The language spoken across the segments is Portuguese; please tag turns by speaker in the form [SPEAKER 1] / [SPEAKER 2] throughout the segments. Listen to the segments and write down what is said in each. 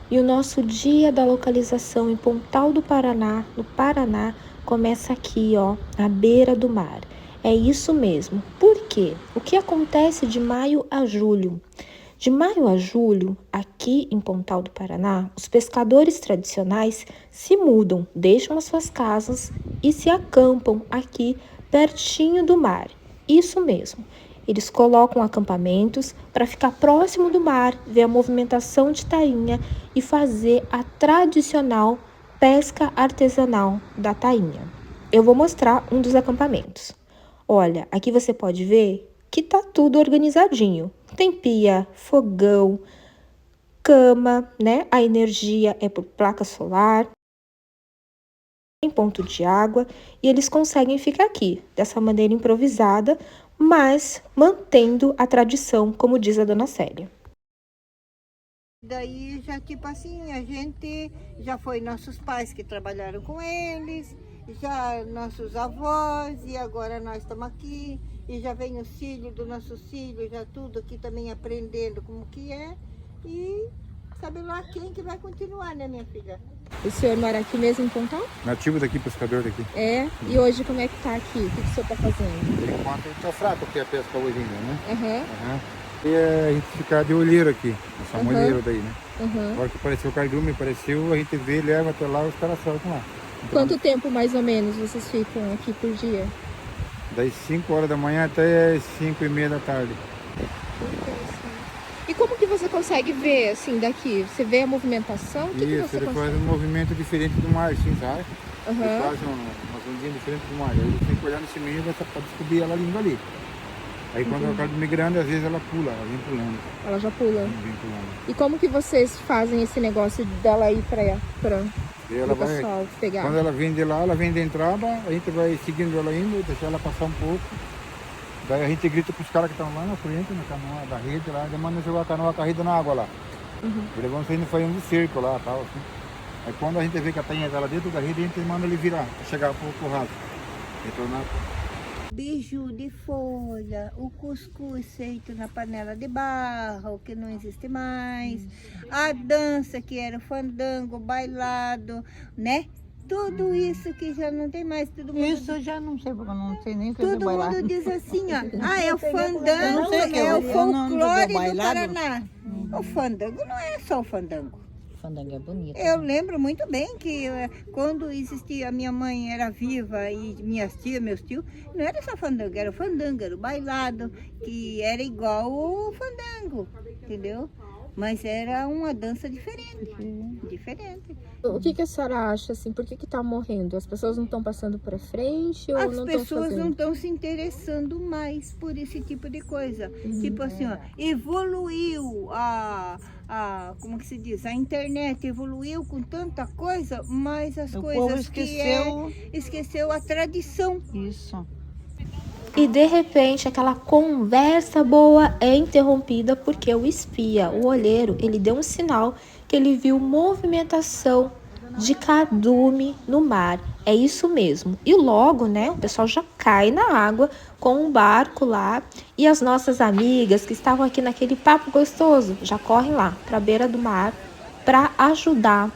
[SPEAKER 1] E o nosso dia da localização em Pontal do Paraná, no Paraná, começa aqui, ó, à beira do mar. É isso mesmo. Por quê? O que acontece de maio a julho? De maio a julho, aqui em Pontal do Paraná, os pescadores tradicionais se mudam, deixam as suas casas e se acampam aqui pertinho do mar. Isso mesmo. Eles colocam acampamentos para ficar próximo do mar, ver a movimentação de tainha e fazer a tradicional pesca artesanal da tainha. Eu vou mostrar um dos acampamentos. Olha, aqui você pode ver que tá tudo organizadinho. Tem pia, fogão, cama, né? A energia é por placa solar, tem ponto de água e eles conseguem ficar aqui dessa maneira improvisada, mas mantendo a tradição, como diz a dona Célia.
[SPEAKER 2] Daí já tipo assim, a gente já foi nossos pais que trabalharam com eles, já nossos avós, e agora nós estamos aqui, e já vem os filhos dos nossos filhos, já tudo aqui também aprendendo como que é, e sabe lá quem que vai continuar, né, minha filha?
[SPEAKER 1] O senhor mora aqui mesmo em Pontal?
[SPEAKER 3] Nativo daqui, pescador daqui.
[SPEAKER 1] É, e hoje como é que tá aqui? O que o senhor tá fazendo?
[SPEAKER 3] Por enquanto tá fraco aqui a pesca hoje ainda, né?
[SPEAKER 1] Aham,
[SPEAKER 3] E a gente ficar de olheiro aqui, essa molheiro daí, né?
[SPEAKER 1] aham.
[SPEAKER 3] Agora que apareceu o cardume, apareceu, a gente vê, leva até lá, os caras soltam lá. Então,
[SPEAKER 1] Quanto tempo mais ou menos vocês ficam aqui por dia?
[SPEAKER 3] das 5 horas da manhã até as 5:30 da tarde.
[SPEAKER 1] E como que você consegue ver, assim, daqui? Você vê a movimentação? O que
[SPEAKER 3] Isso,
[SPEAKER 1] você
[SPEAKER 3] ele
[SPEAKER 1] consegue?
[SPEAKER 3] faz um movimento diferente do mar, assim, sabe? Ele
[SPEAKER 1] Aham.
[SPEAKER 3] faz umas ondinhas diferentes do mar. Aí você tem que olhar nesse meio para descobrir ela vindo ali. Aí quando ela cardume grande, às vezes ela pula, ela vem pulando.
[SPEAKER 1] Ela já pula.
[SPEAKER 3] Vem pulando.
[SPEAKER 1] E como que vocês fazem esse negócio dela ir pra
[SPEAKER 3] E ela
[SPEAKER 1] o
[SPEAKER 3] vai,
[SPEAKER 1] pessoal pegar?
[SPEAKER 3] quando ela vem de lá, ela vem de entrada, a gente vai seguindo ela indo, deixar ela passar um pouco. Daí a gente grita pros caras que estão lá na frente, na canoa da rede lá, e manda jogar a canoa corrida na água lá. Eles vão saindo fazendo cerco lá e tal, assim. Aí quando a gente vê que a tainha tá lá dentro da rede, a gente manda ele virar, pra chegar pro raso. Retornar.
[SPEAKER 2] Biju de folha, o cuscuz feito na panela de barro, que não existe mais, a dança que era o fandango, o bailado, né? Tudo isso que já não tem mais, todo mundo,
[SPEAKER 4] Isso eu já não sei, porque eu não sei nem o que é
[SPEAKER 2] todo
[SPEAKER 4] bailar.
[SPEAKER 2] mundo diz assim, ó, ah, é o
[SPEAKER 4] Eu não
[SPEAKER 2] fandango,
[SPEAKER 4] sei o que
[SPEAKER 2] é o
[SPEAKER 4] eu não
[SPEAKER 2] folclore do
[SPEAKER 4] bailado.
[SPEAKER 2] Paraná. O fandango não é só o fandango.
[SPEAKER 4] Fandango é bonito.
[SPEAKER 2] Eu lembro muito bem que quando existia, a minha mãe era viva e minhas tias, meus tios, não era só fandango, era o fandango, era o bailado, que era igual o fandango, entendeu? Mas era uma dança diferente, diferente.
[SPEAKER 1] O que a senhora acha, assim, por que tá morrendo? As pessoas não estão passando pra frente ou
[SPEAKER 2] As
[SPEAKER 1] não estão
[SPEAKER 2] pessoas não
[SPEAKER 1] fazendo?
[SPEAKER 2] estão se interessando mais por esse tipo de coisa. Tipo assim, ó, evoluiu como que se diz? A internet evoluiu com tanta coisa, mas as
[SPEAKER 4] O
[SPEAKER 2] coisas
[SPEAKER 4] povo esqueceu.
[SPEAKER 2] esqueceu a tradição.
[SPEAKER 4] Isso.
[SPEAKER 1] E de repente aquela conversa boa é interrompida porque o espia, o olheiro, ele deu um sinal que ele viu movimentação de cardume no mar. É isso mesmo. E logo, né, o pessoal já cai na água com um barco lá e as nossas amigas que estavam aqui naquele papo gostoso já correm lá para a beira do mar para ajudar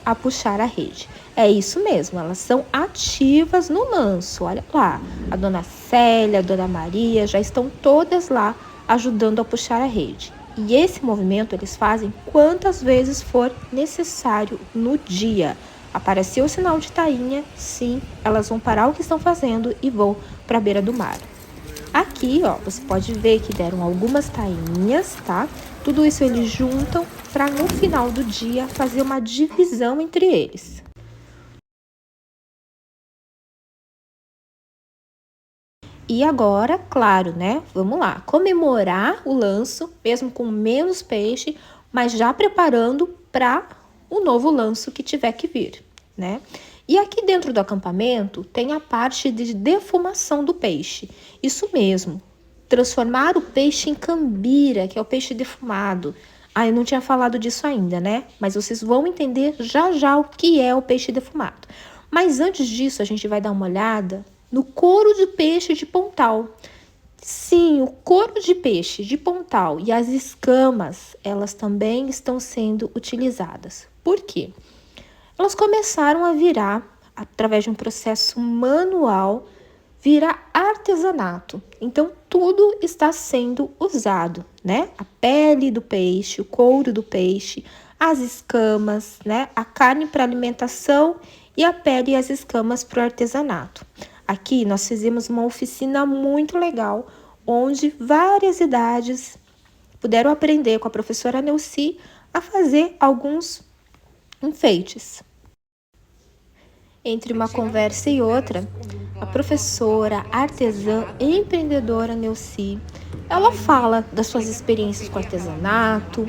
[SPEAKER 1] a puxar a rede. É isso mesmo, elas são ativas no lanço. Olha lá, a dona Célia, a dona Maria já estão todas lá ajudando a puxar a rede. E esse movimento eles fazem quantas vezes for necessário no dia. Apareceu o sinal de tainha, sim, elas vão parar o que estão fazendo e vão para a beira do mar. Aqui, ó, você pode ver que deram algumas tainhas, tá? Tudo isso eles juntam para no final do dia fazer uma divisão entre eles. E agora, claro, né? Vamos lá, comemorar o lanço, mesmo com menos peixe, mas já preparando para o novo lanço que tiver que vir, né? E aqui dentro do acampamento tem a parte de defumação do peixe. Isso mesmo, transformar o peixe em cambira, que é o peixe defumado. Ah, eu não tinha falado disso ainda, né? Mas vocês vão entender já já o que é o peixe defumado. Mas antes disso, a gente vai dar uma olhada no couro de peixe de Pontal. Sim, o couro de peixe de pontal e as escamas, elas também estão sendo utilizadas. Por quê? Elas começaram a virar, através de um processo manual, virar artesanato. Então, tudo está sendo usado, né? A pele do peixe, o couro do peixe, as escamas, né? A carne para alimentação e a pele e as escamas para o artesanato. Aqui nós fizemos uma oficina muito legal, onde várias idades puderam aprender com a professora Neuci a fazer alguns enfeites. Entre uma conversa e outra, a professora, artesã e empreendedora Neuci, ela fala das suas experiências com artesanato,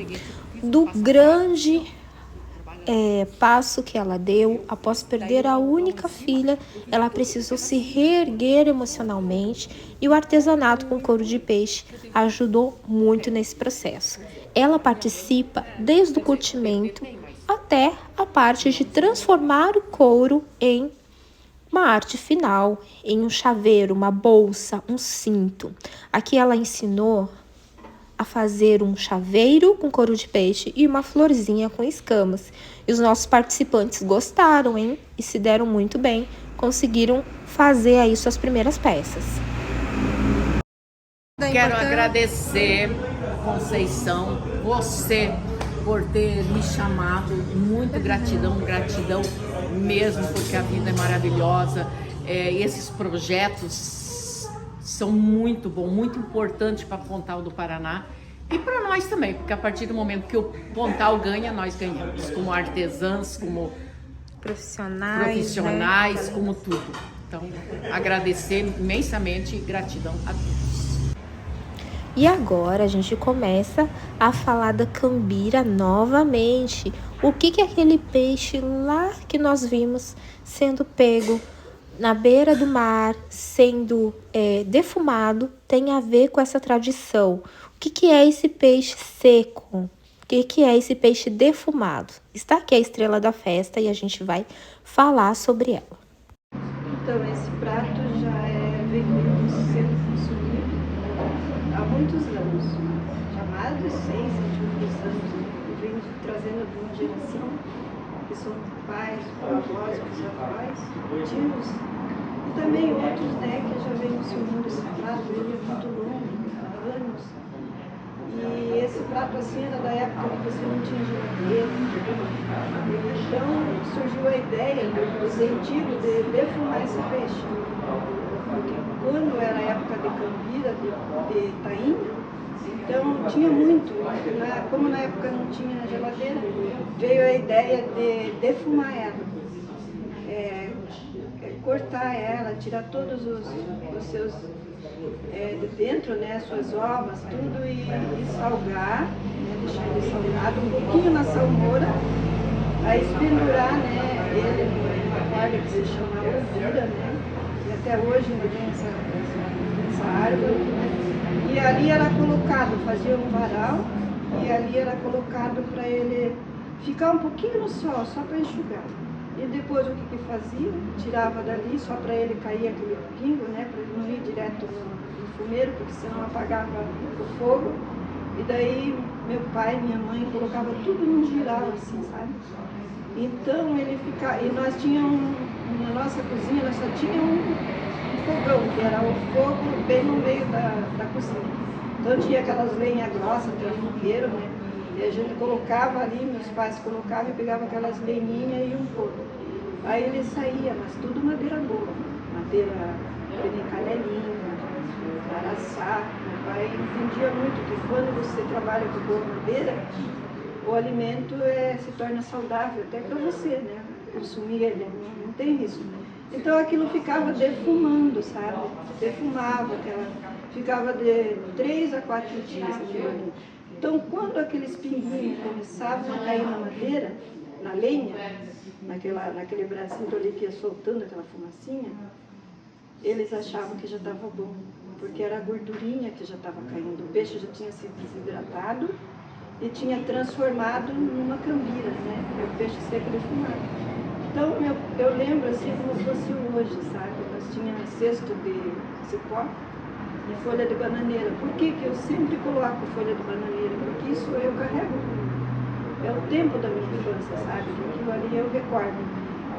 [SPEAKER 1] do grande passo que ela deu após perder a única filha. Ela precisou se reerguer emocionalmente e o artesanato com couro de peixe ajudou muito nesse processo. Ela participa desde o curtimento até a parte de transformar o couro em uma arte final, em um chaveiro, uma bolsa, um cinto. Aqui ela ensinou a fazer um chaveiro com couro de peixe e uma florzinha com escamas. E os nossos participantes gostaram, hein? E se deram muito bem, conseguiram fazer aí suas primeiras peças.
[SPEAKER 5] Quero agradecer, Conceição, você por ter me chamado. Muito gratidão mesmo, porque a vida é maravilhosa. Esses projetos são muito bons, muito importantes para Pontal do Paraná e para nós também, porque a partir do momento que o Pontal ganha, nós ganhamos, como artesãs, como profissionais, né? Como tudo. Então, agradecer imensamente e gratidão a todos.
[SPEAKER 1] E agora a gente começa a falar da cambira novamente. O que é aquele peixe lá que nós vimos sendo pego na beira do mar, sendo defumado, tem a ver com essa tradição? O que é esse peixe seco? O que é esse peixe defumado? Está aqui a estrela da festa e a gente vai falar sobre ela.
[SPEAKER 6] Então, esse prato já vem sendo consumido há muitos anos, já mais de 6, 7 anos, eu venho trazendo de uma geração, que são pais, avós, bisavós, tios, e também outros, né, que já vêm consumindo esse prato. Ele é muito longo, há anos, e esse prato assim era da época que você não tinha geladeira, então surgiu a ideia, o incentivo de defumar esse peixe. Porque quando era a época de cambira, de tainha, então tinha muito, como na época não tinha geladeira, veio a ideia de defumar ela, cortar ela, tirar todos os seus, de dentro, né, suas ovas, tudo, e salgar, né, deixar ele salgado, um pouquinho na salmoura, aí pendurar, né, ele numa corda que se chama ouvira, né, e até hoje ainda tem essa árvore, né, e ali era colocado, fazia um varal, e ali era colocado para ele ficar um pouquinho no sol, só para enxugar. E depois o que fazia? Tirava dali só para ele cair aquele pingo, né, para ele não ir direto no fumeiro, porque senão apagava o fogo. E daí meu pai e minha mãe colocava tudo num giral assim, sabe? Então ele ficava, e nós tínhamos, na nossa cozinha, nós só tínhamos um fogão, que era o fogo bem no meio da cozinha. Então tinha aquelas lenhas grossas, aquele fogueiro, né? E a gente colocava ali, meus pais colocavam e pegavam aquelas lenhinhas e um pouco. Aí ele saía, mas tudo madeira boa, madeira canelinha, araçá. Meu pai entendia muito que quando você trabalha com boa madeira, o alimento se torna saudável até para você, né? Consumir ele, não tem risco. Então aquilo ficava defumando, sabe? Defumava, ficava de 3 a 4 dias aquilo ali. Então, quando aqueles pinguinhos começavam a cair na madeira, na lenha, naquele bracinho ali que ia soltando aquela fumacinha, eles achavam que já estava bom, porque era a gordurinha que já estava caindo. O peixe já tinha se desidratado e tinha transformado numa cambira, né? O peixe seco defumado. Então, eu lembro assim como se fosse hoje, sabe? Nós tínhamos cesto de cipó, de folha de bananeira. Por que que eu sempre coloco folha de bananeira? Porque isso eu carrego comigo. É o tempo da minha infância, sabe? Aquilo ali eu recordo.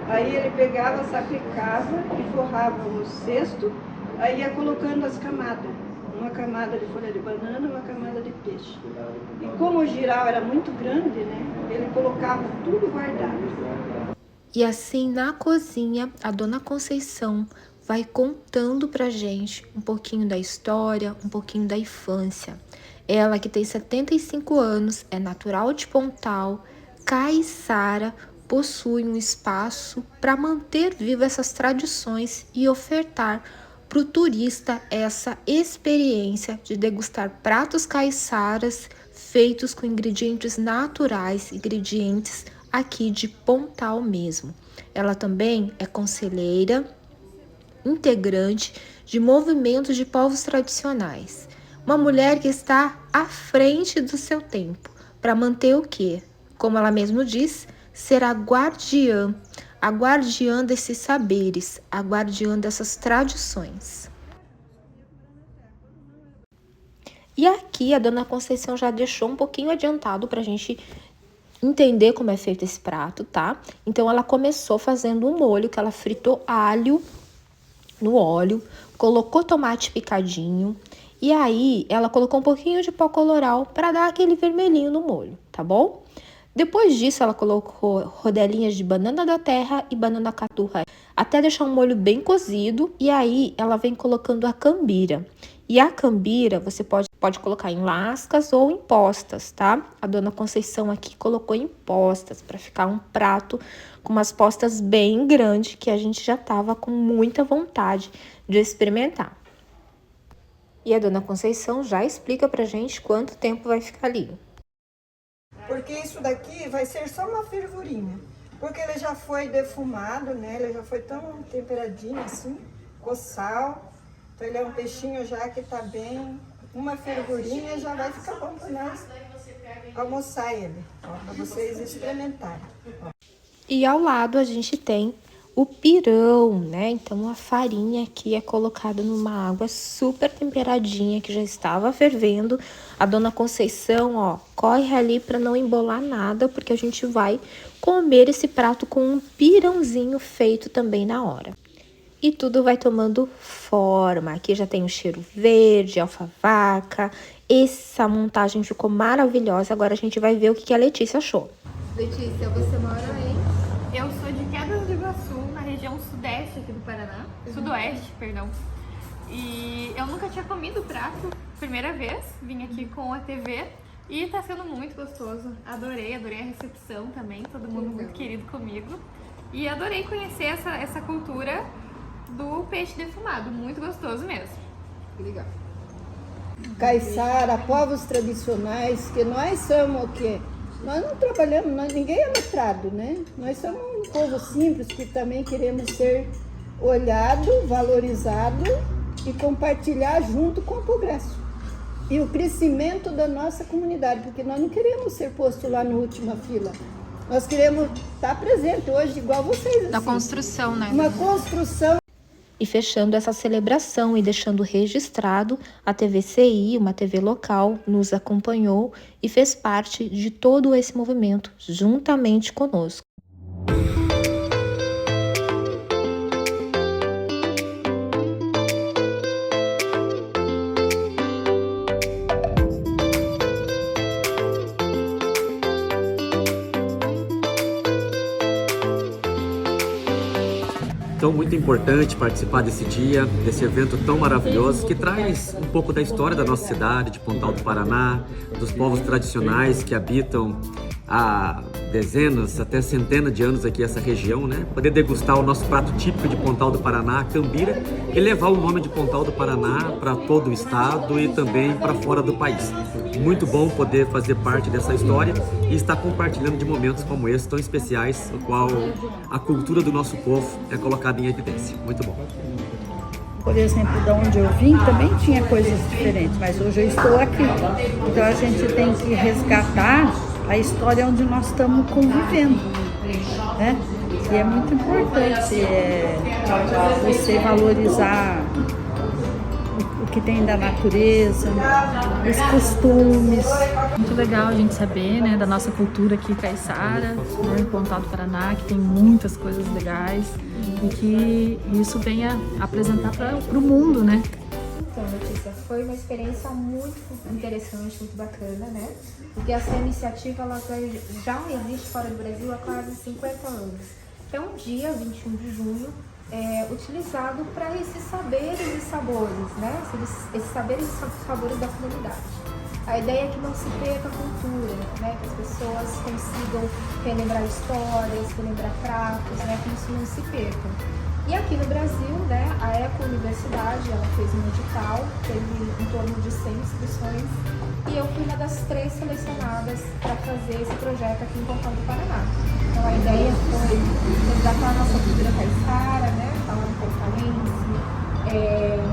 [SPEAKER 6] Aí ele pegava, sapecava e forrava o cesto, aí ia colocando as camadas. Uma camada de folha de banana, uma camada de peixe. E como o giral era muito grande, né? Ele colocava tudo guardado.
[SPEAKER 1] E assim, na cozinha, a Dona Conceição vai contando pra gente um pouquinho da história, um pouquinho da infância. Ela, que tem 75 anos, é natural de Pontal, caiçara, possui um espaço para manter vivas essas tradições e ofertar para o turista essa experiência de degustar pratos caiçaras feitos com ingredientes naturais, ingredientes aqui de Pontal mesmo. Ela também é conselheira, integrante de movimentos de povos tradicionais. Uma mulher que está à frente do seu tempo para manter o quê? Como ela mesma diz, ser a guardiã desses saberes, a guardiã dessas tradições. E aqui a Dona Conceição já deixou um pouquinho adiantado para a gente entender como é feito esse prato, tá? Então ela começou fazendo um molho que ela fritou alho no óleo, colocou tomate picadinho e aí ela colocou um pouquinho de pó coloral para dar aquele vermelhinho no molho, tá bom? Depois disso ela colocou rodelinhas de banana da terra e banana caturra até deixar um molho bem cozido e aí ela vem colocando a cambira. E a cambira você pode colocar em lascas ou em postas, tá? A Dona Conceição aqui colocou em postas para ficar um prato com umas postas bem grandes que a gente já tava com muita vontade de experimentar. E a Dona Conceição já explica pra gente quanto tempo vai ficar ali.
[SPEAKER 2] Porque isso daqui vai ser só uma fervurinha. Porque ele já foi defumado, né? Ele já foi tão temperadinho assim, com sal. Então ele é um peixinho já que tá bem... Uma fervurinha já vai ficar bom para nós almoçar ele, para vocês experimentarem.
[SPEAKER 1] E ao lado a gente tem o pirão, né? Então a farinha aqui é colocada numa água super temperadinha que já estava fervendo. A Dona Conceição, ó, corre ali para não embolar nada, porque a gente vai comer esse prato com um pirãozinho feito também na hora. E tudo vai tomando forma. Aqui já tem o cheiro verde, alfavaca. Essa montagem ficou maravilhosa. Agora a gente vai ver o que a Letícia achou.
[SPEAKER 7] Letícia, você mora em? Eu sou de Quedas do Iguaçu, na região sudeste aqui do Paraná. Sudoeste, perdão. E eu nunca tinha comido o prato. Primeira vez, vim aqui com a TV. E tá sendo muito gostoso. Adorei a recepção também. Todo mundo muito querido comigo. E adorei conhecer essa cultura do peixe defumado, muito gostoso mesmo.
[SPEAKER 4] Que legal.
[SPEAKER 2] Caiçara, povos tradicionais, que nós somos o quê? Nós não trabalhamos, ninguém é letrado, né? Nós somos um povo simples que também queremos ser olhado, valorizado e compartilhar junto com o progresso e o crescimento da nossa comunidade, porque nós não queremos ser posto lá na última fila. Nós queremos estar presente hoje, igual vocês. Assim.
[SPEAKER 7] Da construção, né?
[SPEAKER 2] Uma construção.
[SPEAKER 1] E fechando essa celebração e deixando registrado, a TVCI, uma TV local, nos acompanhou e fez parte de todo esse movimento juntamente conosco.
[SPEAKER 8] Então, muito importante participar desse dia, desse evento tão maravilhoso, que traz um pouco da história da nossa cidade, de Pontal do Paraná, dos povos tradicionais que habitam há dezenas, até centenas de anos aqui essa região, né? Poder degustar o nosso prato típico de Pontal do Paraná, a cambira, e levar o nome de Pontal do Paraná para todo o estado e também para fora do país. Muito bom poder fazer parte dessa história e estar compartilhando de momentos como esse, tão especiais, no qual a cultura do nosso povo é colocada em evidência. Muito bom.
[SPEAKER 4] Por exemplo, de onde eu vim também tinha coisas diferentes, mas hoje eu estou aqui. Então a gente tem que resgatar a história onde nós estamos convivendo, né? E é muito importante você valorizar o que tem da natureza, os costumes.
[SPEAKER 9] Muito legal a gente saber, né, da nossa cultura aqui caiçara, né, em Pontal do Paraná, que tem muitas coisas legais e que isso venha apresentar para o mundo, né?
[SPEAKER 1] Então, Letícia, foi uma experiência muito interessante, muito bacana, né? Porque essa iniciativa ela já existe fora do Brasil há quase 50 anos. É um dia, 21 de junho, utilizado para esses saberes e sabores, né? Esses saberes e sabores da comunidade. A ideia é que não se perca a cultura, né? Que as pessoas consigam relembrar histórias, relembrar pratos, né? Que isso não se perca. E aqui no Brasil, né, a Eco Universidade, ela fez um edital, teve em torno de 100 inscrições, e eu fui uma das 3 selecionadas para fazer esse projeto aqui em Pontal do Paraná. Então a ideia foi resgatar a nossa cultura caiçara, né, falar um pontalense.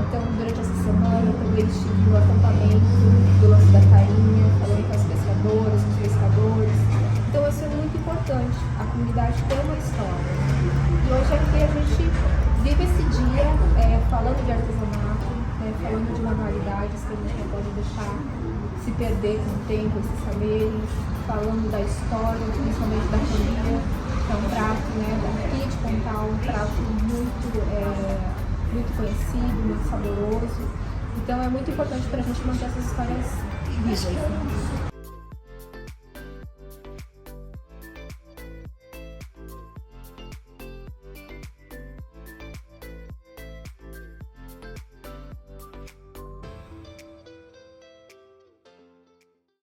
[SPEAKER 1] Então durante essa semana eu também estive no acampamento do Lance da Tainha, falando com as pescadoras, os pescadores. Então isso é muito importante, a comunidade tem uma história. E hoje aqui a gente vive esse dia falando de artesanato, né, falando de manualidades que a gente não pode deixar se perder com o tempo, esses saberes, falando da história, principalmente da família, que é um prato, né, daqui de Pontal, um prato muito conhecido, muito saboroso. Então é muito importante para a gente manter essas histórias vivas.